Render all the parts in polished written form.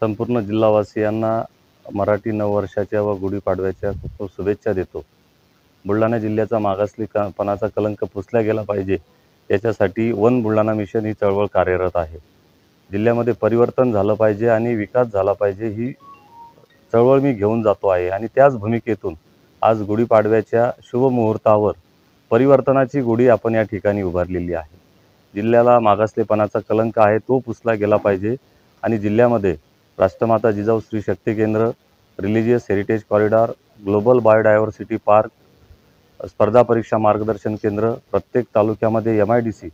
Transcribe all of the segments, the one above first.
संपूर्ण जिल्हावासियांना मराठी नववर्षाच्या व गुढीपाडव्याच्या खूप खूप शुभेच्छा देतो. बुलढाणा जिल्ह्याचा मागासलेपणाचा कलंक पुसला गेला पाहिजे याच्यासाठी वन बुलढाणा मिशन ही चळवळ कार्यरत आहे. जिल्ह्यामध्ये परिवर्तन झालं पाहिजे आणि विकास झाला पाहिजे ही चळवळ मी घेऊन जातो आहे आणि त्याच भूमिकेतून आज गुढीपाडव्याच्या शुभ मुहूर्तावर परिवर्तनाची गुढी आपण या ठिकाणी उभारलेली आहे. जिल्ह्याला मागासलेपणाचा कलंक आहे तो पुसला गेला पाहिजे आणि जिल्ह्यामध्ये राष्ट्रमाता जिजाऊ स्त्री शक्ती केंद्र, religious heritage corridor, global biodiversity park, स्पर्धा परीक्षा मार्गदर्शन केंद्र, प्रत्येक तालुक्यामध्ये MIDC,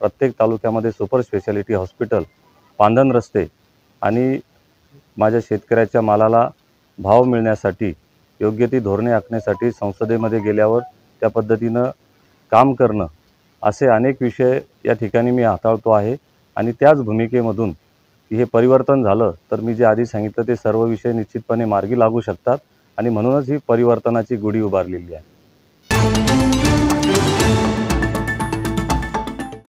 प्रत्येक तालुक्यामध्ये सुपर स्पेशालिटी हॉस्पिटल, पांधन रस्ते आणि माझ्या शेतकऱ्याच्या मालाला भाव मिळण्यासाठी योग्य ती धोरणे आखण्यासाठी संसदेमध्ये गेल्यावर त्या पद्धतीनं काम करणं असे अनेक विषय या ठिकाणी मी हाताळतो आहे आणि त्याच भूमिकेमधून की हे परिवर्तन झालं तर मी जे आधी सांगितलं ते सर्व विषय निश्चितपणे मार्गी लागू शकतात आणि म्हणूनच ही परिवर्तनाची गुढी उभारलेली आहे.